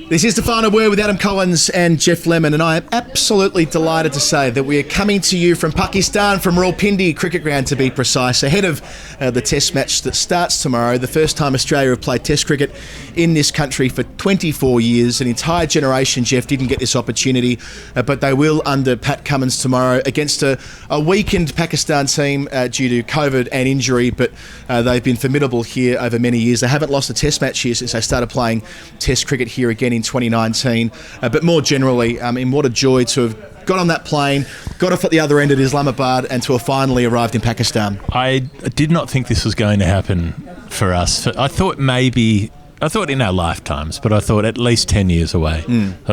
This is the final word with Adam Collins and Geoff Lemon, and I am absolutely delighted to say that we are coming to you from Pakistan, from Rawalpindi Cricket Ground to be precise, ahead of the Test match that starts tomorrow, the first time Australia have played Test cricket in this country for 24 years. An entire generation, Geoff, didn't get this opportunity, but they will under Pat Cummins tomorrow against a weakened Pakistan team due to COVID and injury, but they've been formidable here over many years. They haven't lost a Test match here since they started playing Test cricket here again in 2019, but more generally, what a joy to have got on that plane, got off at the other end at Islamabad, and to have finally arrived in Pakistan. I did not think this was going to happen for us. I thought in our lifetimes, but I thought at least 10 years away.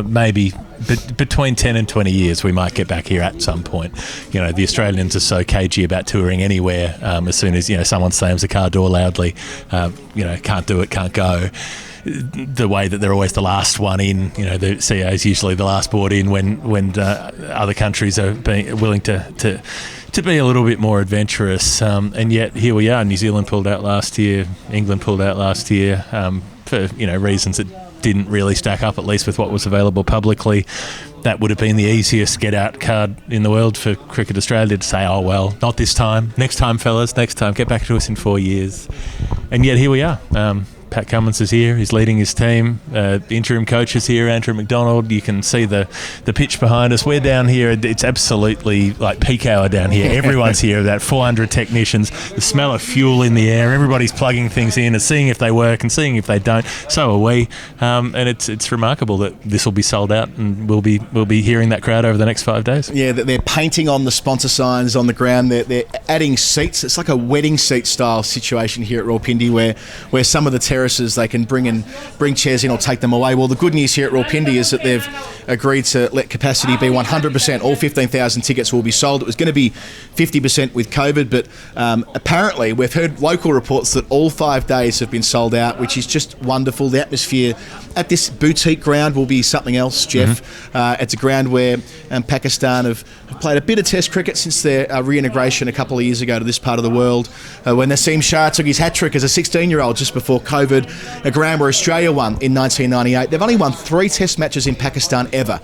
Maybe between 10 and 20 years we might get back here at some point. You know, the Australians are so cagey about touring anywhere. As soon as, someone slams the car door loudly, can't do it, can't go. The way that they're always the last one in, the CEO is usually the last board in when other countries are willing to be a little bit more adventurous. And yet here we are. New Zealand pulled out last year, England pulled out last year for reasons that didn't really stack up, at least with what was available publicly. That would have been the easiest get-out card in the world for Cricket Australia to say, oh, well, not this time. Next time, fellas, next time. Get back to us in 4 years. And yet here we are. Pat Cummins is here. He's leading his team. The interim coach is here, Andrew McDonald. You can see the pitch behind us. We're down here. It's absolutely like peak hour down here. Everyone's here. About 400 technicians. The smell of fuel in the air. Everybody's plugging things in and seeing if they work and seeing if they don't. So are we. And it's remarkable that this will be sold out, and we'll be hearing that crowd over the next 5 days. Yeah, they're painting on the sponsor signs on the ground. They're adding seats. It's like a wedding seat style situation here at Rawalpindi, where some of the terraces they can bring chairs in or take them away. Well, the good news here at Rawalpindi is that they've agreed to let capacity be 100%. All 15,000 tickets will be sold. It was going to be 50% with COVID, but apparently we've heard local reports that all 5 days have been sold out, which is just wonderful. The atmosphere at this boutique ground will be something else, Geoff. It's a ground where Pakistan have played a bit of Test cricket since their reintegration a couple of years ago to this part of the world, when Naseem Shah took his hat-trick as a 16-year-old just before COVID, a ground where Australia won in 1998. They've only won 3 Test matches in Pakistan ever.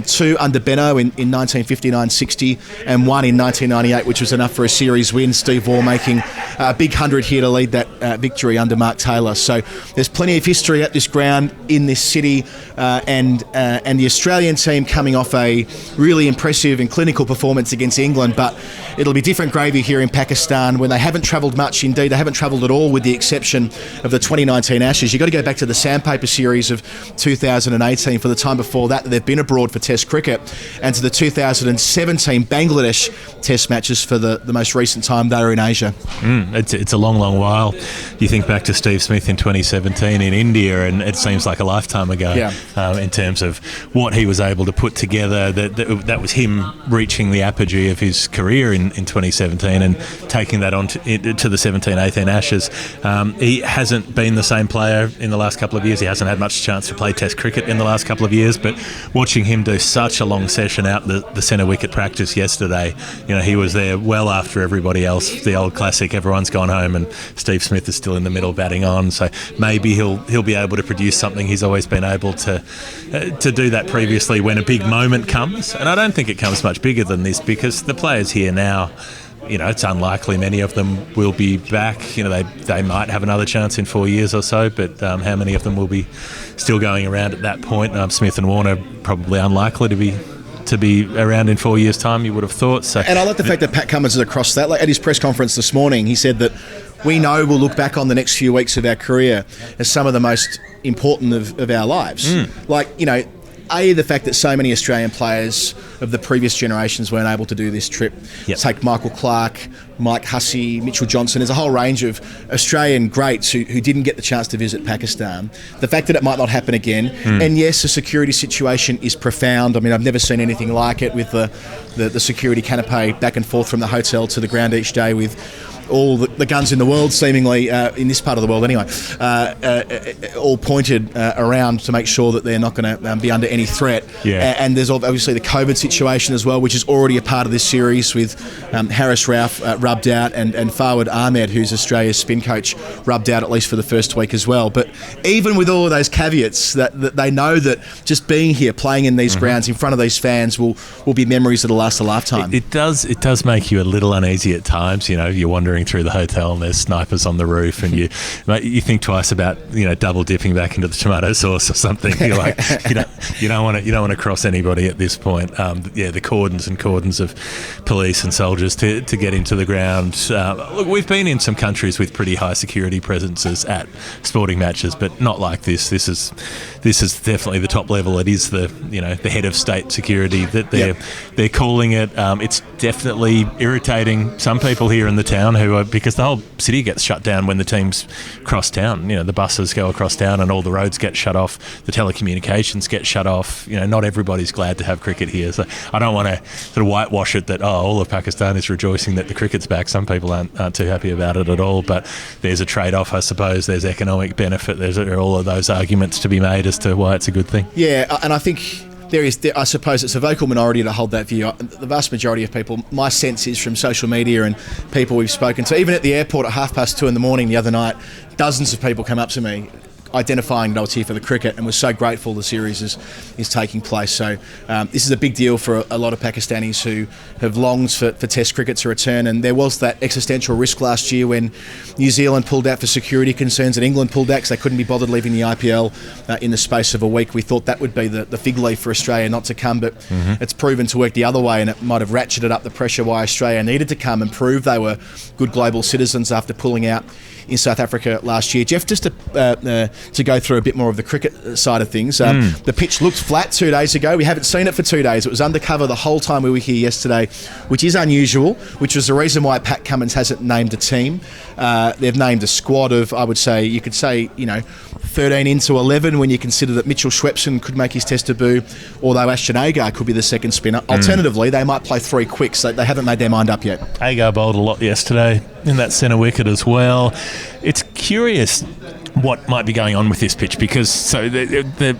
2 under Benno in 1959-60 and 1 in 1998, which was enough for a series win. Steve Waugh making a big 100 here to lead that victory under Mark Taylor. So there's plenty of history at this ground in this city, and the Australian team coming off a really impressive and clinical performance against England, but it'll be different gravy here in Pakistan when they haven't travelled much. Indeed, they haven't travelled at all with the exception of the 2019 Ashes. You've got to go back to the Sandpaper Series of 2018 for the time before that they've been abroad for Test cricket, and to the 2017 Bangladesh Test matches for the most recent time they were in Asia. It's a long, long while. You think back to Steve Smith in 2017 in India, and it seems like a lifetime ago. In terms of what he was able to put together. That was him reaching the apogee of his career in 2017 and taking that on to the 17-18 Ashes. He hasn't been the same player in the last couple of years. He hasn't had much chance to play Test cricket in the last couple of years, but watching him do such a long session out the centre wicket practice yesterday, he was there well after everybody else. The old classic, everyone's gone home and Steve Smith is still in the middle batting on, so maybe he'll be able to produce something. He's always been able to do that previously when a big moment comes, and I don't think it comes much bigger than this, because the players here now, it's unlikely many of them will be back. They might have another chance in 4 years or so, but how many of them will be still going around at that point? Smith and Warner probably unlikely to be around in 4 years' time, you would have thought. So, and I like the fact that Pat Cummins is across that. Like at his press conference this morning, he said that we know we'll look back on the next few weeks of our career as some of the most important of our lives. The fact that so many Australian players of the previous generations weren't able to do this trip. Take Michael Clarke, Mike Hussey, Mitchell Johnson. There's a whole range of Australian greats who didn't get the chance to visit Pakistan. The fact that it might not happen again. And yes, the security situation is profound. I mean, I've never seen anything like it, with the security canopy back and forth from the hotel to the ground each day with all the guns in the world, seemingly, in this part of the world anyway, all pointed around to make sure that they're not going to be under any threat. Yeah. And there's obviously the COVID situation as well, which is already a part of this series with Harris Ralph rubbed out and Fawad Ahmed, who's Australia's spin coach, rubbed out at least for the first week as well. But even with all of those caveats, that they know that just being here, playing in these grounds in front of these fans will be memories that'll last a lifetime. It does make you a little uneasy at times. You know, you're wandering through the hotel and there's snipers on the roof, and you think twice about double dipping back into the tomato sauce or something. You're like, you don't want to cross anybody at this point. The cordons and cordons of police and soldiers to get into the ground. Look, we've been in some countries with pretty high security presences at sporting matches, but not like this. This is definitely the top level. It is the head of state security that they're calling it. It's definitely irritating some people here in the town because the whole city gets shut down when the teams cross town. The buses go across town and all the roads get shut off. The telecommunications get shut off. Not everybody's glad to have cricket here. So I don't want to sort of whitewash it that all of Pakistan is rejoicing that the cricket's back. Some people aren't too happy about it at all. But there's a trade-off, I suppose. There's economic benefit. There's all of those arguments to be made as to why it's a good thing. Yeah, and I think I suppose it's a vocal minority to hold that view. The vast majority of people, my sense is from social media and people we've spoken to, even at the airport at 2:30 in the morning the other night, dozens of people come up to me identifying that I was here for the cricket and was so grateful the series is taking place. So this is a big deal for a lot of Pakistanis who have longed for Test cricket to return. And there was that existential risk last year when New Zealand pulled out for security concerns and England pulled out because they couldn't be bothered leaving the IPL in the space of a week. We thought that would be the fig leaf for Australia not to come, but it's proven to work the other way, and it might have ratcheted up the pressure why Australia needed to come and prove they were good global citizens after pulling out in South Africa last year. Geoff, just to go through a bit more of the cricket side of things, the pitch looked flat 2 days ago. We haven't seen it for 2 days. It was undercover the whole time we were here yesterday, which is unusual, which was the reason why Pat Cummins hasn't named a team. They've named a squad of, I would say, 13 into 11 when you consider that Mitchell Schwepson could make his Test debut, although Ashton Agar could be the second spinner. Alternatively, they might play three quicks. They haven't made their mind up yet. Agar bowled a lot yesterday in that centre wicket as well. It's curious what might be going on with this pitch, because the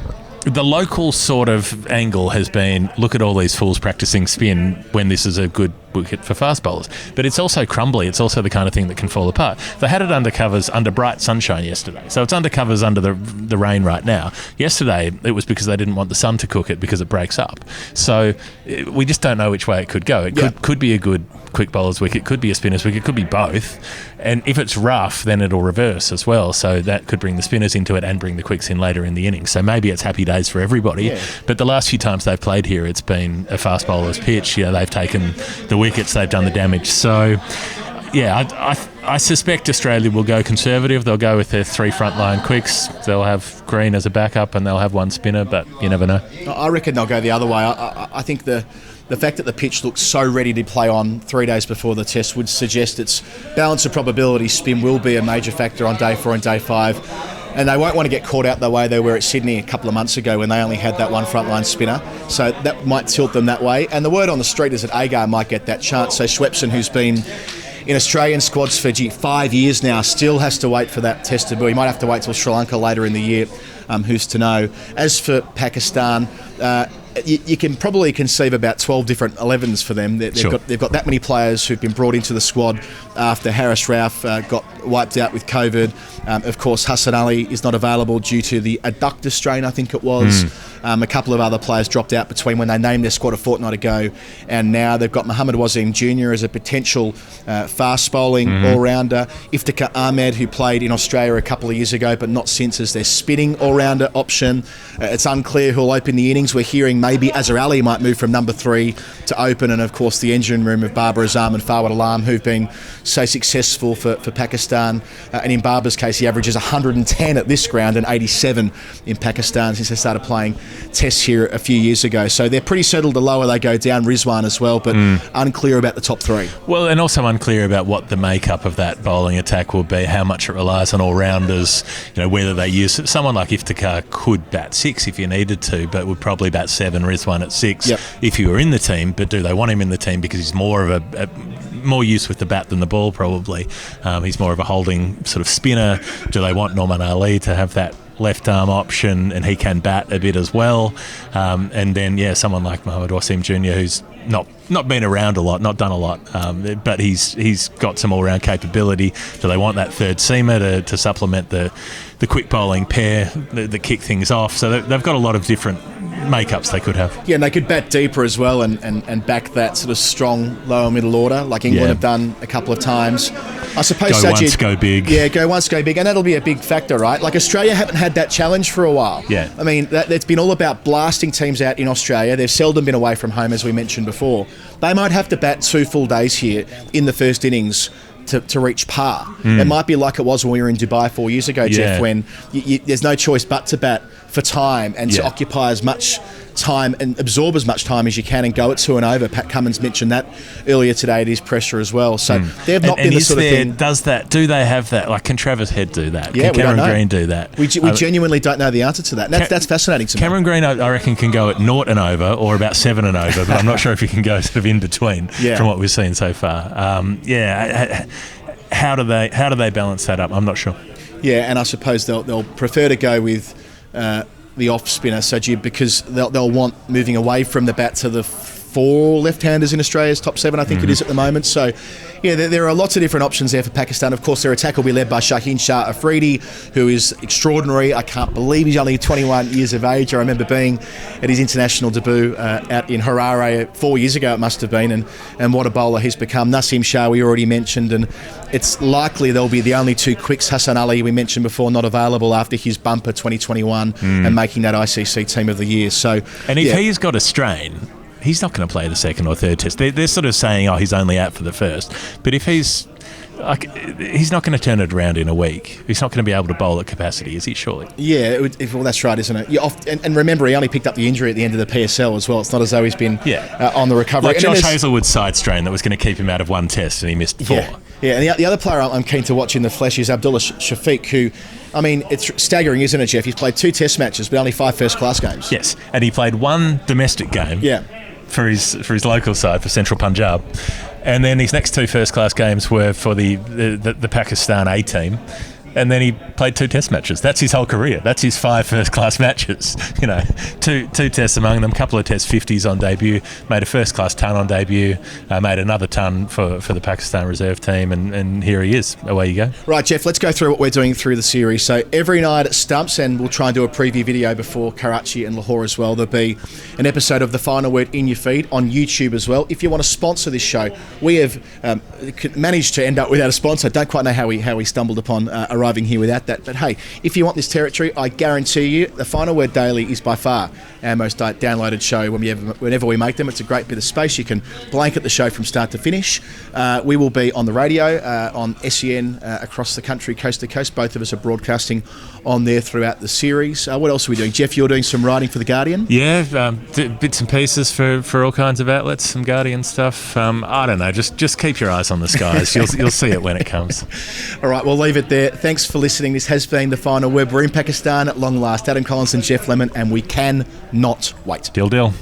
local sort of angle has been, look at all these fools practicing spin when this is a good wicket for fast bowlers. But it's also crumbly. It's also the kind of thing that can fall apart. They had it under covers under bright sunshine yesterday. So it's under covers under the rain right now. Yesterday, it was because they didn't want the sun to cook it because it breaks up. So we just don't know which way it could go. It could be a good quick bowler's wicket, could be a spinner's wicket, could be both. And if it's rough, then it'll reverse as well. So that could bring the spinners into it and bring the quicks in later in the innings. So maybe it's happy days for everybody. Yeah. But the last few times they've played here, it's been a fast bowler's pitch. They've taken the wickets, they've done the damage. So, I suspect Australia will go conservative. They'll go with their three frontline quicks. They'll have Green as a backup and they'll have one spinner, but you never know. I reckon they'll go the other way. I think the fact that the pitch looks so ready to play on 3 days before the Test would suggest its balance of probability spin will be a major factor on day 4 and day 5. And they won't want to get caught out the way they were at Sydney a couple of months ago when they only had that one frontline spinner. So that might tilt them that way. And the word on the street is that Agar might get that chance. So Schwepson, who's been in Australian squads for 5 years now, still has to wait for that Test debut. He might have to wait till Sri Lanka later in the year. Who's to know? As for Pakistan, you can probably conceive about 12 different 11s for them. They've got that many players who've been brought into the squad after Harris Ralph got wiped out with COVID. Of course, Hassan Ali is not available due to the adductor strain, I think it was. A couple of other players dropped out between when they named their squad a fortnight ago and now. They've got Mohammad Wasim Jr. as a potential fast bowling all-rounder. Iftikhar Ahmed, who played in Australia a couple of years ago but not since, as their spinning all-rounder option. It's unclear who'll open the innings. We're hearing maybe Azhar Ali might move from number 3 to open, and of course the engine room of Babar Azam and Fawad Alam, who've been so successful for Pakistan. And in Babar's case, he averages 110 at this ground and 87 in Pakistan since they started playing Tests here a few years ago. So they're pretty settled the lower they go down. Rizwan as well, but unclear about the top 3. Well, and also unclear about what the makeup of that bowling attack will be, how much it relies on all-rounders, whether they use it. Someone like Iftikhar could bat 6 if you needed to, but would probably bat 7, Rizwan at 6 if you were in the team. But do they want him in the team because he's more of a more use with the bat than the ball, probably. He's more of a holding sort of spinner. Do they want Norman Ali to have that left arm option, and he can bat a bit as well? And then, someone like Mohamed Wasim Jr., who's not been around a lot, not done a lot, but he's got some all-round capability. Do they want that third seamer to supplement the quick bowling pair that kick things off? So they've got a lot of different makeups they could have. Yeah, and they could bat deeper as well and back that sort of strong lower middle order like England have done a couple of times. I suppose go once, go big. Yeah, go once, go big, and that'll be a big factor, right? Like Australia haven't had that challenge for a while. Yeah. I mean, it's been all about blasting teams out in Australia. They've seldom been away from home, as we mentioned before. They might have to bat 2 full days here in the first innings to reach par. It might be like it was when we were in Dubai 4 years ago, Geoff, when there's no choice but to bat for time and to occupy as much time and absorb as much time as you can and go at 2 and over. Pat Cummins mentioned that earlier today at his presser as well. So they've not been the sort of thing. Do they have that? Like, can Travis Head do that? Yeah, can Cameron Green do that? We genuinely don't know the answer to that. And that's fascinating to me. Cameron Green, I reckon, can go at 0 and over or about 7 and over, but I'm not sure if he can go sort of in between from what we've seen so far. How do they balance that up? I'm not sure. Yeah, and I suppose they'll prefer to go with the off spinner, because they'll want moving away from the bat to the 4 left-handers in Australia's top 7, I think it is at the moment. So, there are lots of different options there for Pakistan. Of course, their attack will be led by Shaheen Shah Afridi, who is extraordinary. I can't believe he's only 21 years of age. I remember being at his international debut out in Harare 4 years ago, it must have been, and what a bowler he's become. Naseem Shah, we already mentioned, and it's likely they'll be the only 2 quicks. Hassan Ali, we mentioned before, not available after his bumper 2021 and making that ICC Team of the Year. So, and if he's got a strain, he's not going to play the second or third test. They're sort of saying, he's only out for the first. But if he's not going to turn it around in a week. He's not going to be able to bowl at capacity, is he, surely? Yeah, well, that's right, isn't it? And remember, he only picked up the injury at the end of the PSL as well. It's not as though he's been on the recovery. Like Josh Hazlewood's side strain that was going to keep him out of 1 test, and he missed 4. Yeah, and the other player I'm keen to watch in the flesh is Abdullah Shafiq, who, I mean, it's staggering, isn't it, Geoff? He's played 2 test matches, but only 5 first-class games. Yes, and he played 1 domestic game. Yeah. For his local side, for Central Punjab, and then his next 2 first-class games were for the Pakistan A team, and then he played 2 test matches. That's his whole career. That's his 5 first-class matches. 2 tests among them, a couple of test 50s on debut, made a first-class ton on debut, made another ton for the Pakistan reserve team, and here he is. Away you go. Right, Geoff, let's go through what we're doing through the series. So every night at Stumps, and we'll try and do a preview video before Karachi and Lahore as well, there'll be an episode of The Final Word in your feed on YouTube as well. If you want to sponsor this show, we have managed to end up without a sponsor. Don't quite know how we stumbled upon arriving here without that. But hey, if you want this territory, I guarantee you The Final Word Daily is by far our most downloaded show whenever we make them. It's a great bit of space. You can blanket the show from start to finish. We will be on the radio, on SEN across the country, coast to coast. Both of us are broadcasting on there throughout the series. What else are we doing? Geoff, you're doing some writing for The Guardian? Yeah, bits and pieces for all kinds of outlets, some Guardian stuff. I don't know, just keep your eyes on the skies. You'll see it when it comes. All right, we'll leave it there. Thanks for listening. This has been The Final Word. We're in Pakistan at long last. Adam Collins and Geoff Lemon, and we cannot wait. Deal.